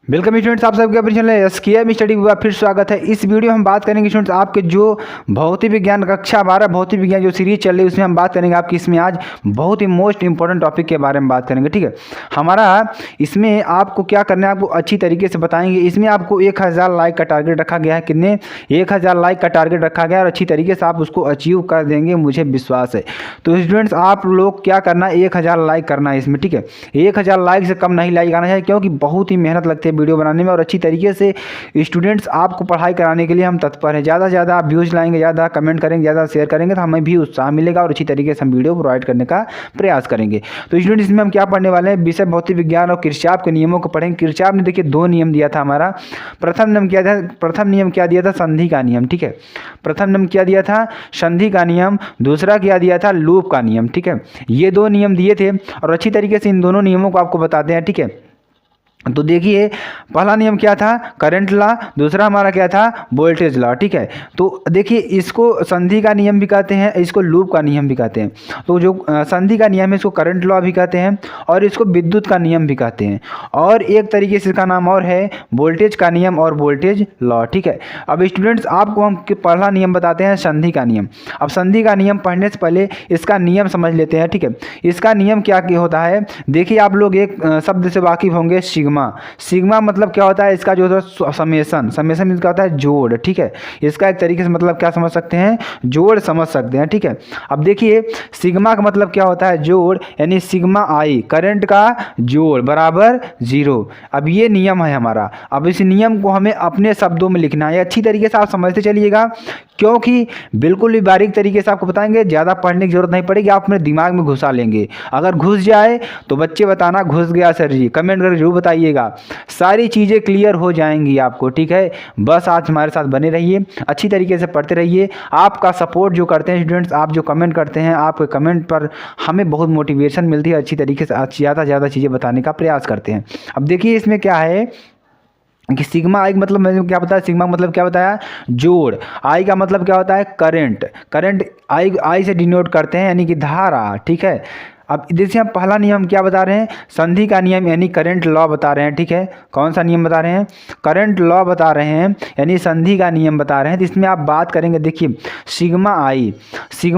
Welcome students, आप सबके अपने चैनल एसकेएम स्टडी विभाग फिर स्वागत है। इस वीडियो में हम बात करेंगे स्टूडेंट्स आपके जो भौतिक विज्ञान कक्षा 12 भौतिक विज्ञान जो सीरीज चल रही है उसमें हम बात करेंगे आपकी इसमें आज बहुत ही मोस्ट इंपॉर्टेंट टॉपिक के बारे में बात करेंगे। ठीक है, हमारा इसमें आपको क्या करना है आपको अच्छी तरीके से बताएंगे। इसमें आपको 1000 लाइक का टारगेट रखा गया है। कितने? 1000 लाइक का टारगेट रखा गया है और अच्छी तरीके से आप उसको अचीव कर देंगे, मुझे विश्वास है। तो स्टूडेंट्स आप लोग क्या करना है, 1000 लाइक करना है इसमें। ठीक है, 1000 लाइक से कम नहीं लाइक आना चाहिए क्योंकि बहुत ही मेहनत लगती है वीडियो बनाने में और अच्छी तरीके से स्टूडेंट्स आपको पढ़ाई कराने के लिए हम तत्पर हैं। ज़्यादा से ज़्यादा आप व्यूज़ लाएंगे, ज़्यादा कमेंट करेंगे, ज़्यादा शेयर करेंगे तो हमें भी उत्साह मिलेगा और अच्छी तरीके से हम वीडियो प्रोवाइड करने का प्रयास करेंगे। तो स्टूडेंट्स इसमें हम क्या पढ़ने वाले हैं, विषय भौतिक विज्ञान और किरचॉफ के नियमों को पढ़ेंगे। किरचॉफ ने देखिए 2 नियम दिया था हमारा। प्रथम नियम क्या दिया था, संधि का नियम। ठीक है, प्रथम नियम क्या दिया था, संधि का नियम। दूसरा क्या दिया था, लूप का नियम। ठीक है, ये 2 नियम दिए थे और अच्छी तरीके से इन दोनों नियमों को आपको बताते हैं। ठीक है, तो देखिए पहला नियम क्या था, करंट लॉ। दूसरा हमारा क्या था, वोल्टेज लॉ। ठीक है, तो देखिए इसको संधि का नियम भी कहते हैं, इसको लूप का नियम भी कहते हैं। तो जो संधि का नियम है इसको करंट लॉ भी कहते हैं और इसको विद्युत का नियम भी कहते हैं और एक तरीके से इसका नाम और है वोल्टेज का नियम और वोल्टेज लॉ। ठीक है, अब स्टूडेंट्स आपको हम पहला नियम बताते हैं, संधि का नियम। अब संधि का नियम पढ़ने से पहले इसका नियम समझ लेते हैं। ठीक है, इसका नियम क्या होता है, देखिए आप लोग एक शब्द से वाकिफ होंगे, सिग्मा। सिग्मा मतलब क्या होता है, इसका जो होता है समेशन। समेशन इसका होता है जोड़। ठीक है, इसका एक तरीके से मतलब क्या समझ सकते हैं, जोड़ समझ सकते हैं। ठीक है, अब देखिए सिग्मा का मतलब क्या होता है, जोड़, यानी सिग्मा आई करंट का जोड़ बराबर 0। अब ये नियम है हमारा। अब इस नियम को हमें अपने शब्दों में लिखना है, अच्छी तरीके से आप समझते चलिएगा क्योंकि बिल्कुल भी बारीक तरीके से आपको बताएंगे, ज़्यादा पढ़ने की जरूरत नहीं पड़ेगी, आप अपने दिमाग में घुसा लेंगे। अगर घुस जाए तो बच्चे बताना घुस गया सर जी, कमेंट करके जरूर बताइएगा, सारी चीज़ें क्लियर हो जाएंगी आपको। ठीक है, बस आज हमारे साथ बने रहिए, अच्छी तरीके से पढ़ते रहिए। आपका सपोर्ट जो करते हैं स्टूडेंट्स, आप जो कमेंट करते हैं, आपके कमेंट पर हमें बहुत मोटिवेशन मिलती है, अच्छी तरीके से ज़्यादा से ज़्यादा चीज़ें बताने का प्रयास करते हैं। अब देखिए इसमें क्या है कि सिग्मा आई मतलब मैंने क्या बताया, सिग्मा मतलब क्या बताया, जोड़। आई का मतलब क्या होता है, करंट। करंट आई से डिनोट करते हैं यानी कि धारा। ठीक है, अब देखिए हम पहला नियम क्या बता रहे हैं, संधि का नियम यानी करंट लॉ बता रहे हैं। ठीक है, कौन सा नियम बता रहे हैं, करंट लॉ बता रहे हैं यानी संधि का नियम बता रहे हैं। तो इसमें आप बात करेंगे, देखिए सिग्मा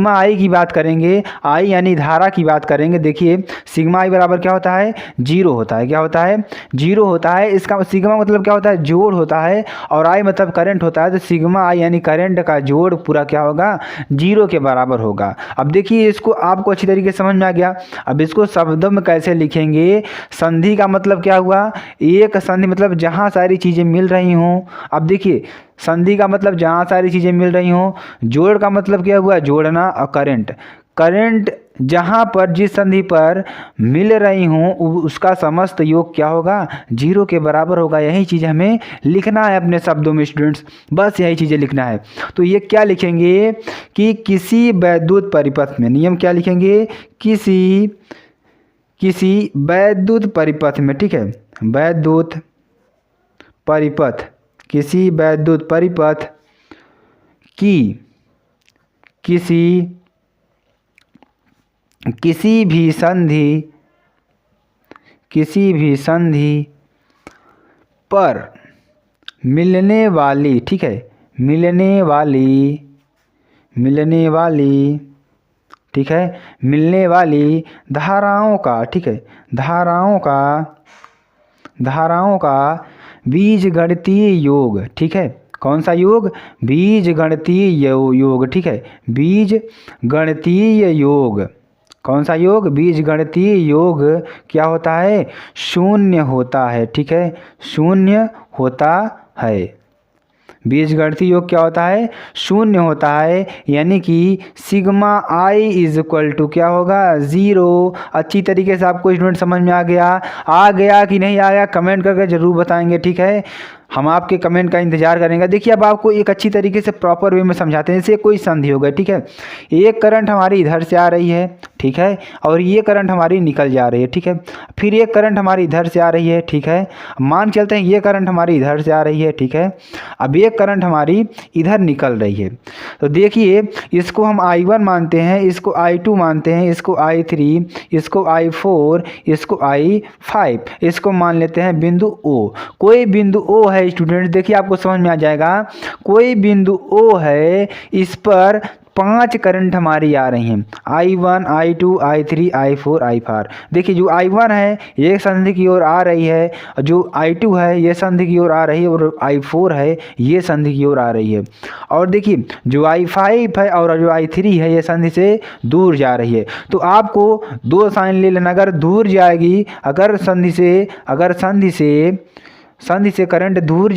आई की बात करेंगे, आई यानी धारा की बात करेंगे। देखिए सिग्मा आई बराबर क्या होता है, 0 होता है। क्या होता है, 0 होता है। इसका सिग्मा मतलब क्या होता है, जोड़ होता है और आई मतलब करंट होता है। तो सिग्मा आई यानी करंट का जोड़ पूरा क्या होगा, 0 के बराबर होगा। अब देखिए इसको आपको अच्छी तरीके से समझ में आ गया। अब इसको शब्दों में कैसे लिखेंगे, संधि का मतलब क्या हुआ, एक संधि मतलब जहां सारी चीजें मिल रही हों। अब देखिए संधि का मतलब जहां सारी चीजें मिल रही हों, जोड़ का मतलब क्या हुआ, जोड़ना, और करंट जहां पर जिस संधि पर मिल रही हों उसका समस्त योग क्या होगा, 0 के बराबर होगा। यही चीज़ हमें लिखना है अपने शब्दों में स्टूडेंट्स, बस यही चीज़ें लिखना है। तो ये क्या लिखेंगे कि किसी वैद्युत परिपथ में, नियम क्या लिखेंगे, किसी वैद्युत परिपथ में। ठीक है, वैद्युत परिपथ, किसी वैद्युत परिपथ की किसी भी संधि पर मिलने वाली, ठीक है, मिलने वाली धाराओं का, ठीक है, धाराओं का बीजगणितीय योग। ठीक है, कौन सा योग, बीजगणितीय योग। ठीक है, बीजगणितीय योग, कौन सा योग, बीजगणितीय योग क्या होता है, 0 होता है। ठीक है, 0 होता है। बीजगणितीय योग क्या होता है, 0 होता है, यानी कि sigma I is equal to क्या होगा, 0। अच्छी तरीके से आपको स्टूडेंट समझ में आ गया कि नहीं आया, कमेंट करके जरूर बताएंगे। ठीक है, हम आपके कमेंट का इंतजार करेंगे। देखिए अब आपको एक अच्छी तरीके से प्रॉपर वे में समझाते हैं। जैसे कोई संधि हो गई, ठीक है, एक करंट हमारी इधर से आ रही है, ठीक है, और ये करंट हमारी निकल जा रही है। ठीक है, फिर एक करंट हमारी इधर से आ रही है। ठीक है, मान चलते हैं ये करंट हमारी इधर से आ रही है। ठीक है, अब एक करंट हमारी इधर निकल रही है। तो देखिए इसको हम I1 मानते हैं, इसको I2 मानते हैं, इसको I3, इसको I4, इसको I5, इसको मान लेते हैं बिंदु O। कोई बिंदु O है स्टूडेंट, देखिए आपको समझ में आ जाएगा, कोई बिंदु O है, इस पर 5 करंट हमारी आ रही हैं, I1, I2, I3, I4, I5। देखिए जो I1 है ये संधि की ओर आ रही है, जो I2 है ये संधि की ओर आ रही है, और I4 है ये संधि की ओर आ रही है। और देखिए जो I5 है और जो I3 है ये संधि से दूर जा रही है। तो आपको दो साइन ले लेना, अगर दूर जाएगी, अगर संधि से करंट दूर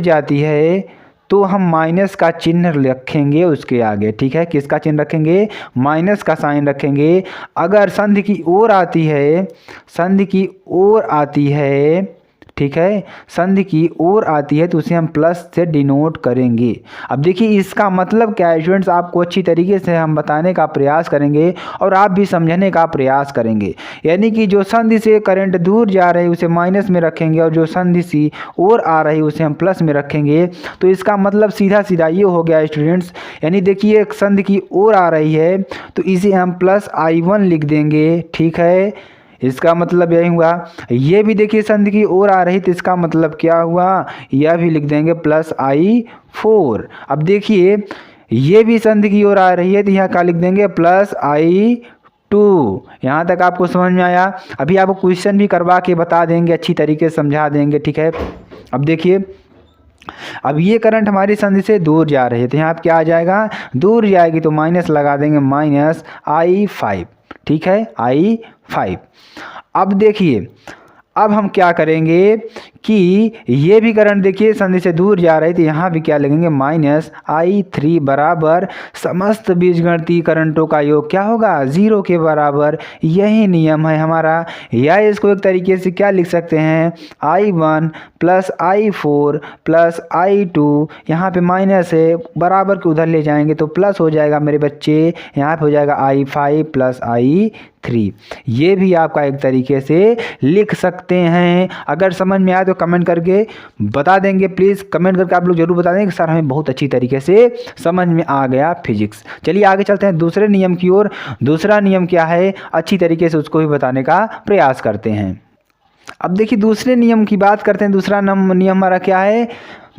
जाती है तो हम माइनस का चिन्ह रखेंगे उसके आगे, ठीक है। किसका चिन्ह रखेंगे? माइनस का साइन रखेंगे। अगर संधि की ओर आती है, ठीक है, संधि की ओर आती है तो उसे हम प्लस से डिनोट करेंगे। अब देखिए इसका मतलब क्या है स्टूडेंट्स, आपको अच्छी तरीके से हम बताने का प्रयास करेंगे और आप भी समझने का प्रयास करेंगे। यानी कि जो संधि से करंट दूर जा रही है उसे माइनस में रखेंगे, और जो संधि से ओर आ रही है उसे हम प्लस में रखेंगे। तो इसका मतलब सीधा सीधा ये हो गया स्टूडेंट्स, यानी देखिए एक संधि की ओर आ रही है तो इसे हम प्लस I1 लिख देंगे, ठीक है। इसका मतलब यही हुआ। ये भी देखिए संधि की ओर आ रही तो इसका मतलब क्या हुआ, यह भी लिख देंगे प्लस I4। अब देखिए ये भी संधि की ओर आ रही है तो यहाँ क्या लिख देंगे, प्लस I2। यहाँ तक आपको समझ में आया? अभी आपको क्वेश्चन भी करवा के बता देंगे, अच्छी तरीके से समझा देंगे, ठीक है। अब देखिए अब ये करंट हमारी संधि से दूर जा रही है तो यहाँ आप क्या आ जाएगा, दूर जाएगी तो माइनस लगा देंगे, माइनस I5, ठीक है, I5। अब देखिए अब हम क्या करेंगे कि ये भी करंट देखिए संधि से दूर जा रही तो यहाँ भी क्या लगेंगे, माइनस I3 बराबर समस्त बीजगणितीय करंटों का योग क्या होगा, 0 के बराबर। यही नियम है हमारा। या इसको एक तरीके से क्या लिख सकते हैं, I1 plus I4 plus I2, यहाँ पे माइनस है, बराबर के उधर ले जाएंगे तो प्लस हो जाएगा मेरे बच्चे, यहाँ पे हो जाएगा I5 प्लस I3। ये भी आपका एक तरीके से लिख सकते हैं। अगर समझ में आए तो कमेंट करके बता देंगे, प्लीज़ कमेंट करके आप लोग जरूर बता देंगे कि सर हमें बहुत अच्छी तरीके से समझ में आ गया फिजिक्स। चलिए आगे चलते हैं दूसरे नियम की ओर। दूसरा नियम क्या है, अच्छी तरीके से उसको भी बताने का प्रयास करते हैं। अब देखिए दूसरे नियम की बात करते हैं। दूसरा नियम हमारा क्या है,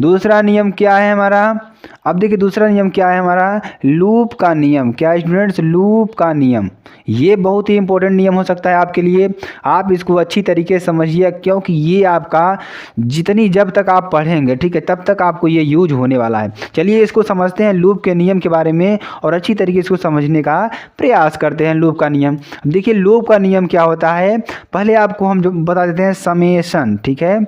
दूसरा नियम क्या है हमारा, अब देखिए दूसरा नियम क्या है हमारा, लूप का नियम। क्या है स्टूडेंट्स, लूप का नियम। ये बहुत ही इंपॉर्टेंट नियम हो सकता है आपके लिए, आप इसको अच्छी तरीके से समझिए, क्योंकि ये आपका जब तक आप पढ़ेंगे, ठीक है, तब तक आपको ये यूज होने वाला है। चलिए इसको समझते हैं लूप के नियम के बारे में और अच्छी तरीके से इसको समझने का प्रयास करते हैं। लूप का नियम, देखिए लूप का नियम क्या होता है, पहले आपको हम जो बता देते हैं समेशन, ठीक है,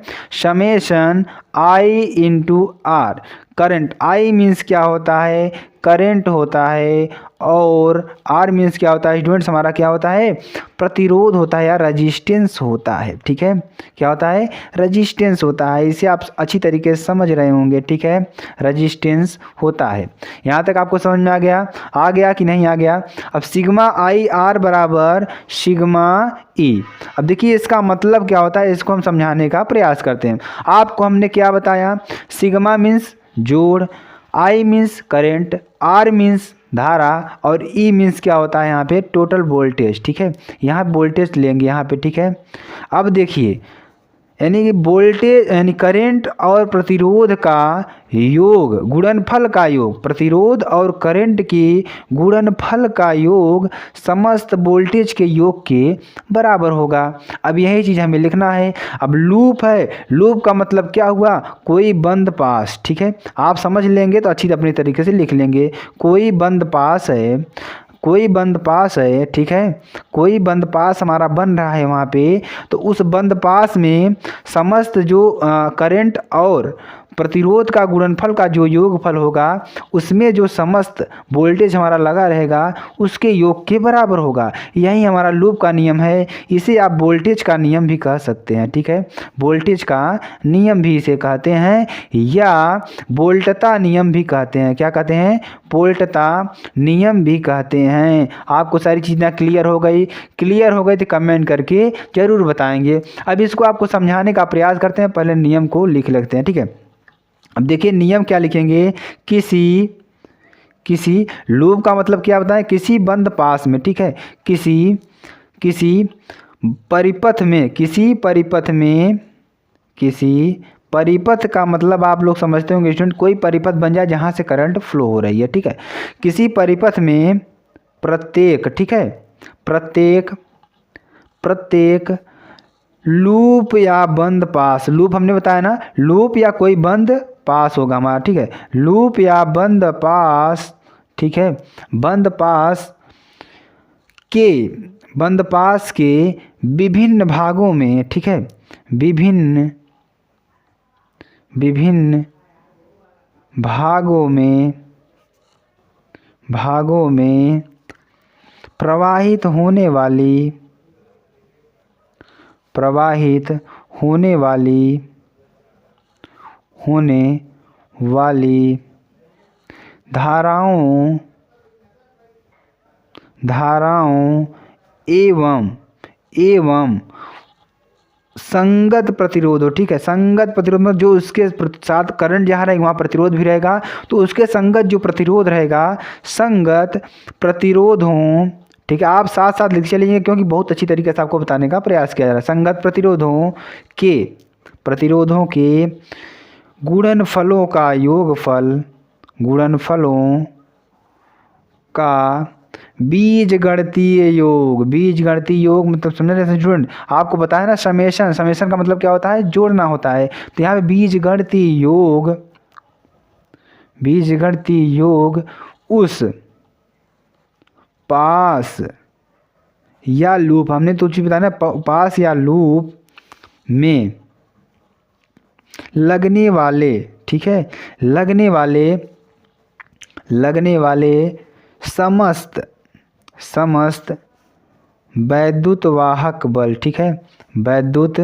summation I into R. Current I means क्या होता है, करंट होता है, और R मीन्स क्या होता है स्टूडेंट्स, हमारा क्या होता है, प्रतिरोध होता है या रजिस्टेंस होता है, ठीक है। क्या होता है, रजिस्टेंस होता है। इसे आप अच्छी तरीके से समझ रहे होंगे, ठीक है, रजिस्टेंस होता है। यहाँ तक आपको समझ में आ गया कि नहीं आ गया। अब सिग्मा IR बराबर सिग्मा E। अब देखिए इसका मतलब क्या होता है, इसको हम समझाने का प्रयास करते हैं। आपको हमने क्या बताया, सिग्मा मीन्स जोड़, I means current, R means धारा, और E मीन्स क्या होता है यहाँ पे, टोटल वोल्टेज, ठीक है। यहाँ वोल्टेज लेंगे यहाँ पे, ठीक है। अब देखिए यानी कि वोल्टेज यानी करंट और प्रतिरोध का योग, गुणनफल का योग, प्रतिरोध और करंट की गुणनफल का योग समस्त वोल्टेज के योग के बराबर होगा। अब यही चीज़ हमें लिखना है। अब लूप है, लूप का मतलब क्या हुआ, कोई बंद पास, ठीक है। आप समझ लेंगे तो अच्छी अपनी तरीके से लिख लेंगे। कोई बंद पास है, कोई बंद पास है, ठीक है, कोई बंद पास हमारा बन रहा है वहाँ पे, तो उस बंद पास में समस्त जो करंट और प्रतिरोध का गुणनफल का जो योगफल होगा उसमें जो समस्त वोल्टेज हमारा लगा रहेगा उसके योग के बराबर होगा। यही हमारा लूप का नियम है। इसे आप वोल्टेज का नियम भी कह सकते हैं, ठीक है, वोल्टेज का नियम भी इसे कहते हैं, या वोल्टता नियम भी कहते हैं। क्या कहते हैं, वोल्टता नियम भी कहते हैं। आपको सारी चीज़ें क्लियर हो गई तो कमेंट करके जरूर बताएंगे। अब इसको आपको समझाने का प्रयास करते हैं। पहले नियम को लिख लेते हैं, ठीक है। अब देखिए नियम क्या लिखेंगे, किसी लूप का मतलब क्या बताएं, किसी बंद पास में, ठीक है, किसी परिपथ का मतलब आप लोग समझते होंगे स्टूडेंट, कोई परिपथ बन जाए जहाँ से करंट फ्लो हो रही है, ठीक है। किसी परिपथ में प्रत्येक, ठीक है, प्रत्येक लूप या बंद पास, लूप हमने बताया ना, लूप या कोई बंद पास होगा हमारा, ठीक है, लूप या बंद पास, ठीक है, बंद पास के विभिन्न भागों में, ठीक है, विभिन्न भागों में प्रवाहित होने वाली धाराओं एवं संगत प्रतिरोध हो, ठीक है। संगत प्रतिरोध में जो उसके साथ करंट जहाँ रहेगा वहाँ प्रतिरोध भी रहेगा, तो उसके संगत जो प्रतिरोध रहेगा, संगत प्रतिरोध हो, ठीक है। आप साथ साथ लिख चलिए क्योंकि बहुत अच्छी तरीके से आपको बताने का प्रयास किया जा रहा है। संगत प्रतिरोधों के गुणनफलों का योगफल, गुणनफलों का बीजगणितीय योग मतलब समझ रहे हैं स्टूडेंट, आपको बताया ना समेशन का मतलब क्या होता है, जोड़ना होता है। तो यहाँ पे बीजगणितीय योग उस पास या लूप, हमने तो चीज बताया ना, पास या लूप में लगने वाले, ठीक है, लगने वाले समस्त वैद्युत वाहक बल, ठीक है, वैद्युत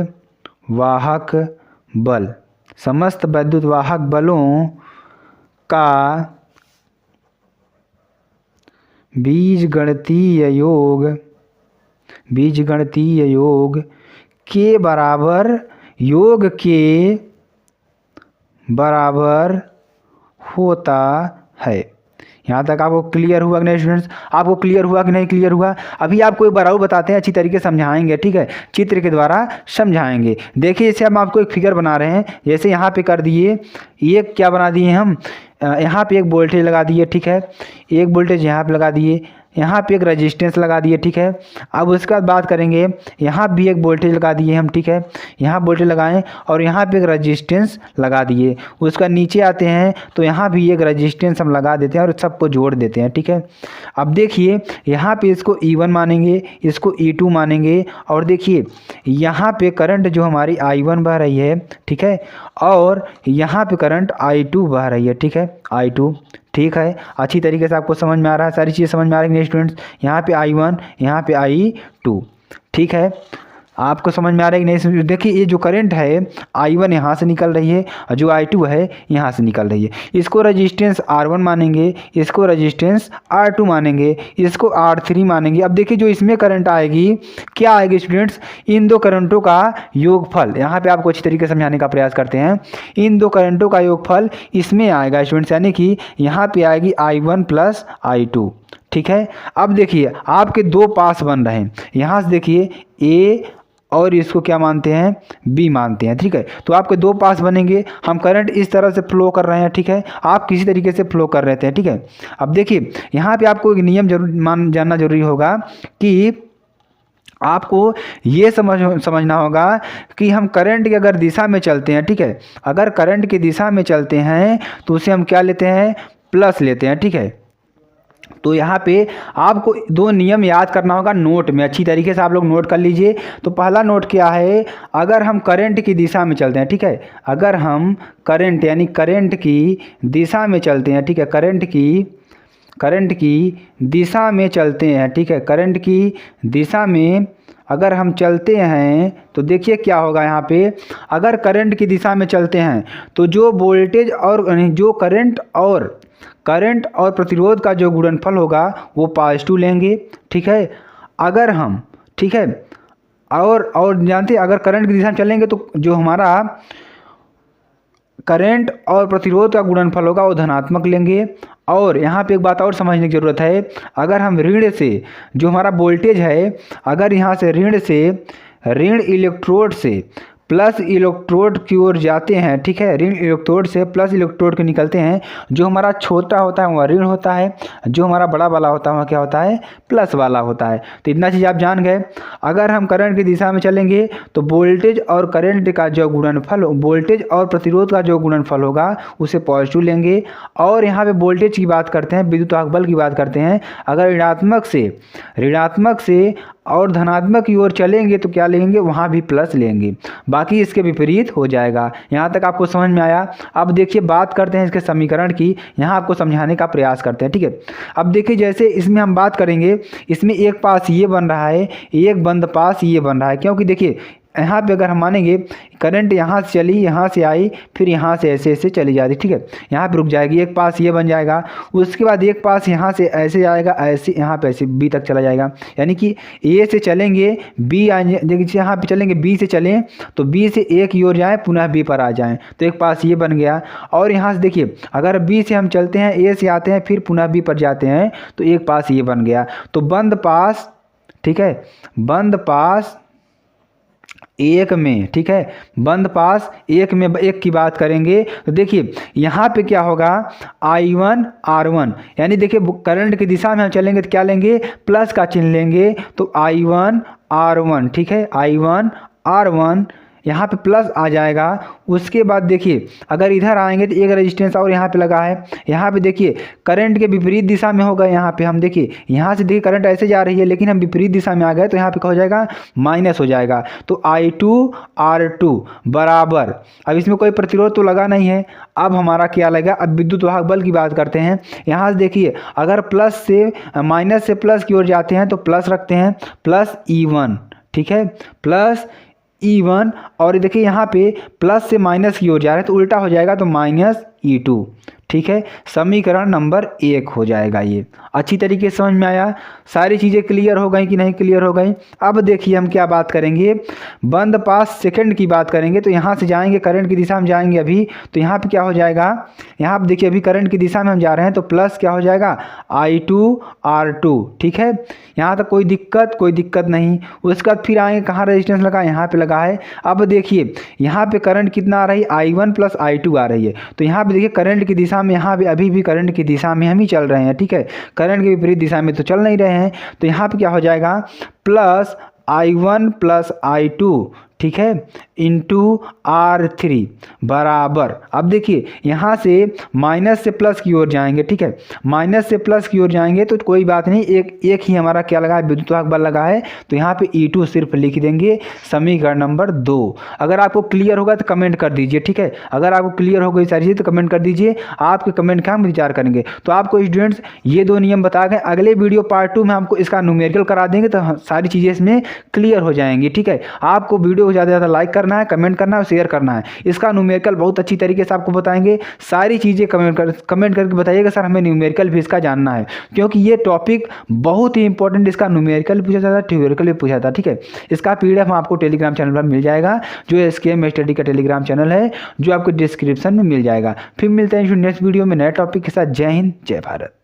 वाहक बल, समस्त वैद्युत वाहक बलों का बीजगणितीय योग के बराबर होता है। यहाँ तक आपको क्लियर हुआ कि नहीं स्टूडेंट्स, आपको क्लियर हुआ कि नहीं क्लियर हुआ? अभी आपको एक बार और बताते हैं, अच्छी तरीके से समझाएंगे, ठीक है, चित्र के द्वारा समझाएंगे। देखिए जैसे हम आपको एक फिगर बना रहे हैं, जैसे यहाँ पे कर दिए, ये क्या बना दिए हम, यहाँ पे एक वोल्टेज लगा दिए, ठीक है, एक वोल्टेज यहाँ पे लगा दिए, यहाँ पे एक रेजिस्टेंस लगा दिए, ठीक है। अब उसके बाद बात करेंगे, यहाँ भी एक वोल्टेज लगा दिए हम, ठीक है, यहाँ वोल्टेज लगाएं और यहाँ पे एक रेजिस्टेंस लगा दिए। उसका नीचे आते हैं तो यहाँ भी एक रेजिस्टेंस हम लगा देते हैं और सबको जोड़ देते हैं, ठीक है। अब देखिए यहाँ पे इसको E1 मानेंगे, इसको E2 मानेंगे, और देखिए यहाँ पे करंट जो हमारी I1 बह रही है, ठीक है, और यहाँ पे करंट I2 बह रही है, ठीक है, I2, ठीक है। अच्छी तरीके से आपको समझ में आ रहा है, सारी चीज़ें समझ में आ रही है स्टूडेंट्स। यहाँ पे I1, यहाँ पे I2, ठीक है, आपको समझ में आ रहा है कि नहीं? देखिए ये जो करंट है I1 यहाँ से निकल रही है और जो I2 है यहाँ से निकल रही है। इसको रेजिस्टेंस R1 मानेंगे, इसको रेजिस्टेंस R2 मानेंगे, इसको R3 मानेंगे। अब देखिए जो इसमें करंट आएगी, क्या आएगी स्टूडेंट्स, इन दो करंटों का योगफल। यहाँ पे आपको अच्छी तरीके से समझाने का प्रयास करते हैं, इन दो करंटों का योगफल इसमें आएगा स्टूडेंट्स, यानी कि यहाँ पे आएगी I1 प्लस I2, ठीक है। अब देखिए आपके दो पास बन रहे हैं, यहाँ से देखिए A और इसको क्या मानते हैं, B मानते हैं, ठीक है। तो आपके दो पास बनेंगे, हम करंट इस तरह से फ्लो कर रहे हैं, ठीक है, आप किसी तरीके से फ्लो कर रहे थे, ठीक है। अब देखिए यहाँ पे आपको एक नियम जानना जरूरी होगा कि आपको ये समझना होगा कि हम करंट की अगर दिशा में चलते हैं, ठीक है, अगर करंट की दिशा में चलते हैं तो उसे हम क्या लेते हैं, प्लस लेते हैं, ठीक है। तो यहाँ पे आपको दो नियम याद करना होगा नोट में, अच्छी तरीके से आप लोग नोट कर लीजिए। तो पहला नोट क्या है, अगर हम करंट की दिशा में चलते हैं, ठीक है, अगर हम करंट यानी करंट की दिशा में चलते हैं, ठीक है, करंट की दिशा में चलते हैं, ठीक है, करंट की दिशा में अगर हम चलते हैं तो देखिए क्या होगा यहाँ पे, अगर करंट की दिशा में चलते हैं तो जो वोल्टेज और जो करंट और प्रतिरोध का जो गुणनफल होगा वो पॉजिटिव लेंगे, ठीक है। अगर हम, ठीक है, और जानते हैं अगर करंट की दिशा में चलेंगे तो जो हमारा करंट और प्रतिरोध का गुणनफल होगा वो धनात्मक लेंगे। और यहाँ पे एक बात और समझने की ज़रूरत है, अगर हम ऋण से जो हमारा वोल्टेज है, अगर यहाँ से ऋण इलेक्ट्रोड से प्लस इलेक्ट्रोड की ओर जाते हैं, ठीक है, ऋण इलेक्ट्रोड से प्लस इलेक्ट्रोड के निकलते हैं, जो हमारा छोटा होता है वह ऋण होता है, जो हमारा बड़ा वाला होता है वह क्या होता है, प्लस वाला होता है। तो इतना चीज़ आप जान गए। अगर हम करंट की दिशा में चलेंगे तो वोल्टेज और करंट का जो गुणनफल, वोल्टेज और प्रतिरोध का जो गुणनफल होगा उसे पॉजिटिव लेंगे। और यहाँ पे वोल्टेज की बात करते हैं, विद्युत वाहक बल की बात करते हैं, अगर ऋणात्मक से और धनात्मक की ओर चलेंगे तो क्या लेंगे, वहाँ भी प्लस लेंगे, बाकी इसके विपरीत हो जाएगा। यहाँ तक आपको समझ में आया। अब देखिए बात करते हैं इसके समीकरण की, यहाँ आपको समझाने का प्रयास करते हैं, ठीक है। अब देखिए जैसे इसमें हम बात करेंगे, इसमें एक पास ये बन रहा है, एक बंद पास ये बन रहा है, क्योंकि देखिए यहाँ पे अगर हम मानेंगे करंट यहाँ से चली, यहाँ से आई, फिर यहाँ से ऐसे ऐसे चली जाती, ठीक है, यहाँ पे रुक जाएगी, एक पास ये बन जाएगा, उसके बाद एक पास यहाँ से ऐसे जाएगा, ऐसे यहाँ पे ऐसे बी तक चला जाएगा, यानी कि ए से चलेंगे बी आएंगे, देखिए यहाँ पे चलेंगे बी से चलें तो बी से ए की ओर जाएँ, पुनः बी पर आ जाएँ, तो एक पास ये बन गया। और यहाँ से देखिए अगर बी से हम चलते हैं, ए से आते हैं, फिर पुनः बी पर जाते हैं, तो एक पास ये बन गया। तो बंद पास, ठीक है, बंद पास एक में, ठीक है, बंद पास एक में एक की बात करेंगे तो देखिए यहाँ पे क्या होगा, I1 R1, यानी देखिए करंट की दिशा में हम चलेंगे तो क्या लेंगे, प्लस का चिन्ह लेंगे, तो I1 R1, ठीक है, I1 R1 यहाँ पे प्लस आ जाएगा। उसके बाद देखिए अगर इधर आएंगे तो एक रेजिस्टेंस और यहाँ पे लगा है, यहाँ पे देखिए करंट के विपरीत दिशा में होगा, यहाँ पे हम देखिए यहाँ से देखिए करंट ऐसे जा रही है, लेकिन हम विपरीत दिशा में आ गए तो यहाँ पे क्या हो जाएगा, माइनस हो जाएगा। तो I2 R2 बराबर, अब इसमें कोई प्रतिरोध तो लगा नहीं है, अब हमारा क्या लगेगा, अब विद्युत वाहक बल की बात करते हैं। यहाँ से देखिए अगर प्लस से माइनस से प्लस की ओर जाते हैं तो प्लस रखते हैं, प्लस E1, ठीक है, प्लस E1, और देखिए यहाँ पे प्लस से माइनस की ओर जा रहा है तो उल्टा हो जाएगा, तो माइनस E2, ठीक है, समीकरण नंबर 1 हो जाएगा। ये अच्छी तरीके से समझ में आया, सारी चीज़ें क्लियर हो गई कि नहीं क्लियर हो गई। अब देखिए हम क्या बात करेंगे, बंद पास सेकंड की बात करेंगे। तो यहाँ से जाएंगे करंट की दिशा में जाएंगे अभी, तो यहाँ पे क्या हो जाएगा, यहाँ पे देखिए अभी करंट की दिशा में हम जा रहे हैं तो प्लस क्या हो जाएगा, I2 R2, ठीक है, यहाँ तक कोई दिक्कत नहीं। उसके बाद फिर आएंगे, कहाँ रजिस्टेंस लगा, यहाँ पे लगा है। अब देखिए यहाँ पे करंट कितना आ रही है, I1 प्लस I2 आ रही है, तो यहाँ पे देखिए करंट की दिशा में, यहाँ पे अभी भी करंट की दिशा में हम ही चल रहे हैं, ठीक है, करंट के विपरीत दिशा में तो चल नहीं रहे हैं। तो यहाँ पे क्या हो जाएगा, प्लस I1 प्लस I2, ठीक है, इंटू R3 बराबर, अब देखिए यहाँ से माइनस से प्लस की ओर जाएंगे, ठीक है, माइनस से प्लस की ओर जाएंगे तो कोई बात नहीं, एक ही हमारा क्या लगा है, विद्युत वाहक बल लगा है, तो यहाँ पे E2 सिर्फ लिख देंगे, समीकरण नंबर 2। अगर आपको क्लियर होगा तो कमेंट कर दीजिए, ठीक है, अगर आपको क्लियर हो गई सारी चीज़ तो कमेंट कर दीजिए, आपके कमेंट का हम विचार करेंगे। तो आपको स्टूडेंट्स ये 2 नियम बता गए, अगले वीडियो पार्ट 2 में हमको इसका न्यूमेरिकल करा देंगे तो सारी चीज़ें इसमें क्लियर हो जाएंगी, ठीक है। आपको वीडियो को ज़्यादा से ज़्यादा लाइक करना है, कमेंट करना है और शेयर करना है। इसका न्यूमेरिकल बहुत अच्छी तरीके से आपको बताएंगे, सारी चीज़ें कमेंट करके बताइएगा सर हमें न्यूमेरिकल भी इसका जानना है, क्योंकि ये टॉपिक बहुत ही इंपॉर्टेंट, इसका न्यूमेरिकल भी पूछा जाता है, थ्योरेटिकल भी पूछा जाता है, ठीक है। इसका PDF आपको टेलीग्राम चैनल पर मिल जाएगा, जो SKM स्टडी का टेलीग्राम चैनल है, जो आपको डिस्क्रिप्शन में मिल जाएगा। फिर मिलते हैं नेक्स्ट वीडियो में नए टॉपिक के साथ। जय हिंद, जय भारत।